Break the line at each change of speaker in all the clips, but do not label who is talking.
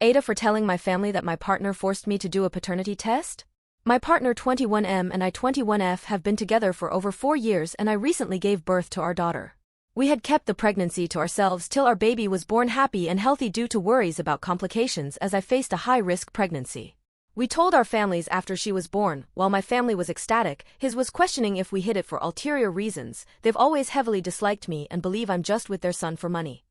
AITA for telling my family that my partner forced me to do a paternity test? My partner 21M and I 21F have been together for over 4 years and I recently gave birth to our daughter. We had kept the pregnancy to ourselves till our baby was born happy and healthy due to worries about complications as I faced a high-risk pregnancy. We told our families after she was born. While my family was ecstatic, his was questioning if we hid it for ulterior reasons. They've always heavily disliked me and believe I'm just with their son for money.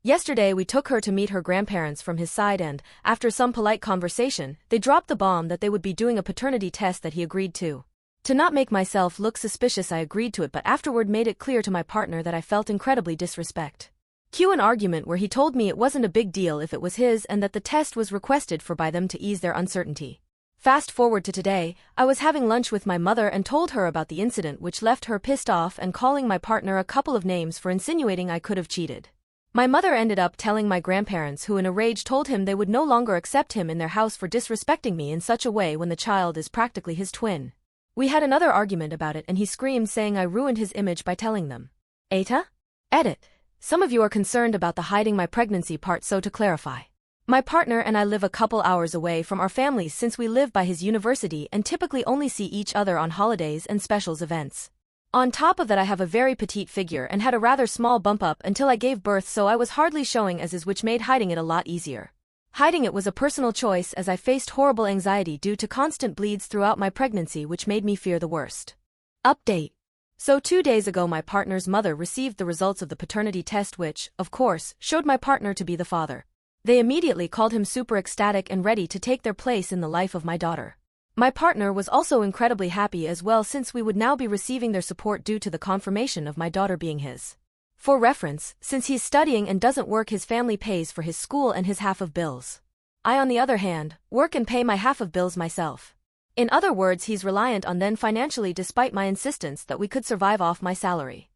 Yesterday we took her to meet her grandparents from his side and, after some polite conversation, they dropped the bomb that they would be doing a paternity test that he agreed to. To not make myself look suspicious I agreed to it but afterward made it clear to my partner that I felt incredibly disrespect. Cue an argument where he told me it wasn't a big deal if it was his and that the test was requested for by them to ease their uncertainty. Fast forward to today, I was having lunch with my mother and told her about the incident which left her pissed off and calling my partner a couple of names for insinuating I could have cheated. My mother ended up telling my grandparents who in a rage told him they would no longer accept him in their house for disrespecting me in such a way when the child is practically his twin. We had another argument about it and he screamed saying I ruined his image by telling them. AITA? Edit. Some of you are concerned about the hiding my pregnancy part, so to clarify. My partner and I live a couple hours away from our families since we live by his university and typically only see each other on holidays and specials events. On top of that I have a very petite figure and had a rather small bump up until I gave birth, so I was hardly showing as is, which made hiding it a lot easier. Hiding it was a personal choice as I faced horrible anxiety due to constant bleeds throughout my pregnancy which made me fear the worst. Update. So 2 days ago my partner's mother received the results of the paternity test which, of course, showed my partner to be the father. They immediately called him super ecstatic and ready to take their place in the life of my daughter. My partner was also incredibly happy as well since we would now be receiving their support due to the confirmation of my daughter being his. For reference, since he's studying and doesn't work, his family pays for his school and his half of bills. I, on the other hand, work and pay my half of bills myself. In other words, he's reliant on them financially despite my insistence that we could survive off my salary.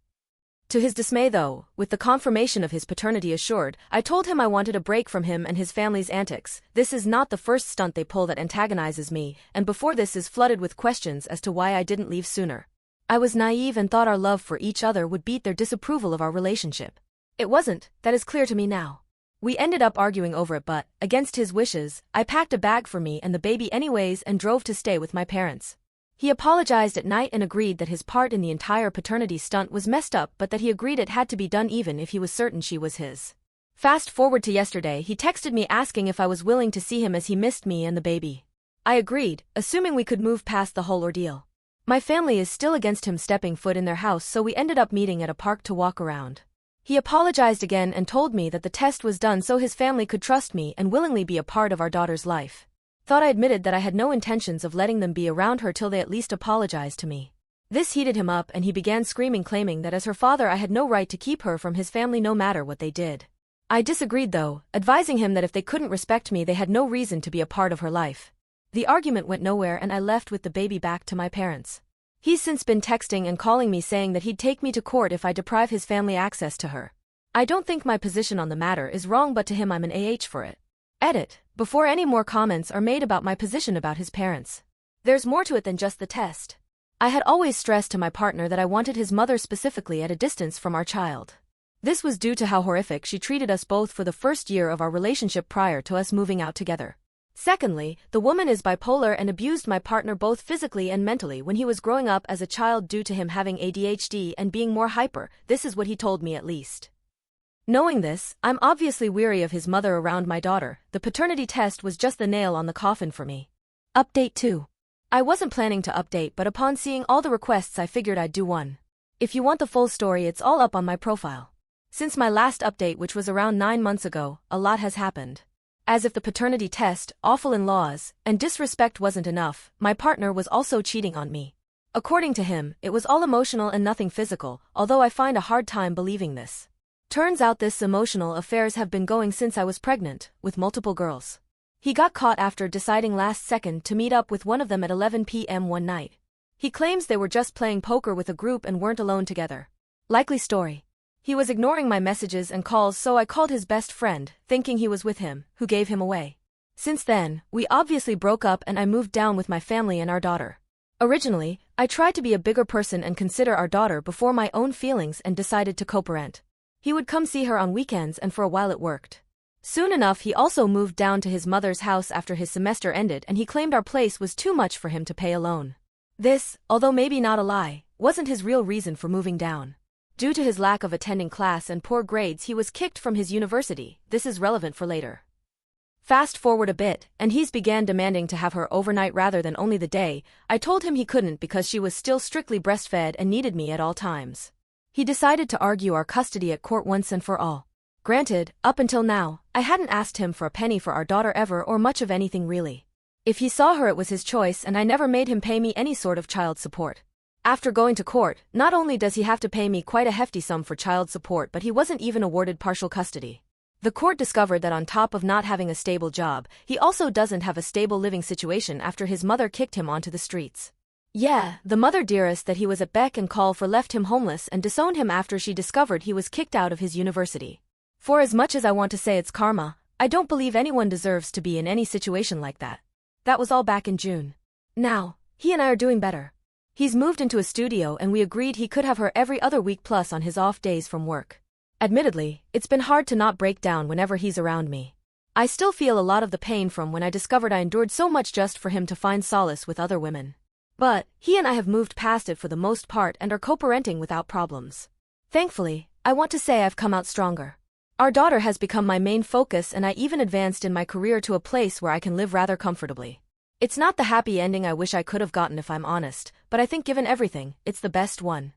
To his dismay though, with the confirmation of his paternity assured, I told him I wanted a break from him and his family's antics. This is not the first stunt they pull that antagonizes me, and before this is flooded with questions as to why I didn't leave sooner. I was naive and thought our love for each other would beat their disapproval of our relationship. It wasn't, that is clear to me now. We ended up arguing over it but, against his wishes, I packed a bag for me and the baby anyways and drove to stay with my parents. He apologized at night and agreed that his part in the entire paternity stunt was messed up but that he agreed it had to be done even if he was certain she was his. Fast forward to yesterday, he texted me asking if I was willing to see him as he missed me and the baby. I agreed, assuming we could move past the whole ordeal. My family is still against him stepping foot in their house, so we ended up meeting at a park to walk around. He apologized again and told me that the test was done so his family could trust me and willingly be a part of our daughter's life. Thought I admitted that I had no intentions of letting them be around her till they at least apologized to me. This heated him up and he began screaming, claiming that as her father I had no right to keep her from his family no matter what they did. I disagreed though, advising him that if they couldn't respect me they had no reason to be a part of her life. The argument went nowhere and I left with the baby back to my parents. He's since been texting and calling me saying that he'd take me to court if I deprive his family access to her. I don't think my position on the matter is wrong, but to him I'm an AH for it. Edit. Before any more comments are made about my position about his parents. There's more to it than just the test. I had always stressed to my partner that I wanted his mother specifically at a distance from our child. This was due to how horrific she treated us both for the first year of our relationship prior to us moving out together. Secondly, the woman is bipolar and abused my partner both physically and mentally when he was growing up as a child due to him having ADHD and being more hyper. This is what he told me at least. Knowing this, I'm obviously weary of his mother around my daughter. The paternity test was just the nail on the coffin for me. Update 2. I wasn't planning to update, but upon seeing all the requests I figured I'd do one. If you want the full story, it's all up on my profile. Since my last update, which was around 9 months ago, a lot has happened. As if the paternity test, awful in-laws, and disrespect wasn't enough, my partner was also cheating on me. According to him, it was all emotional and nothing physical, although I find a hard time believing this. Turns out this emotional affairs have been going since I was pregnant, with multiple girls. He got caught after deciding last second to meet up with one of them at 11 p.m. one night. He claims they were just playing poker with a group and weren't alone together. Likely story. He was ignoring my messages and calls, so I called his best friend, thinking he was with him, who gave him away. Since then, we obviously broke up and I moved down with my family and our daughter. Originally, I tried to be a bigger person and consider our daughter before my own feelings and decided to coparent. He would come see her on weekends and for a while it worked. Soon enough he also moved down to his mother's house after his semester ended, and he claimed our place was too much for him to pay alone. This, although maybe not a lie, wasn't his real reason for moving down. Due to his lack of attending class and poor grades, he was kicked from his university. This is relevant for later. Fast forward a bit, and he's began demanding to have her overnight rather than only the day. I told him he couldn't because she was still strictly breastfed and needed me at all times. He decided to argue our custody at court once and for all. Granted, up until now, I hadn't asked him for a penny for our daughter ever, or much of anything really. If he saw her, it was his choice, and I never made him pay me any sort of child support. After going to court, not only does he have to pay me quite a hefty sum for child support, but he wasn't even awarded partial custody. The court discovered that on top of not having a stable job, he also doesn't have a stable living situation after his mother kicked him onto the streets. Yeah, the mother dearest that he was at beck and call for left him homeless and disowned him after she discovered he was kicked out of his university. For as much as I want to say it's karma, I don't believe anyone deserves to be in any situation like that. That was all back in June. Now, he and I are doing better. He's moved into a studio and we agreed he could have her every other week plus on his off days from work. Admittedly, it's been hard to not break down whenever he's around me. I still feel a lot of the pain from when I discovered I endured so much just for him to find solace with other women. But, he and I have moved past it for the most part and are co-parenting without problems. Thankfully, I want to say I've come out stronger. Our daughter has become my main focus, and I even advanced in my career to a place where I can live rather comfortably. It's not the happy ending I wish I could have gotten if I'm honest, but I think given everything, it's the best one.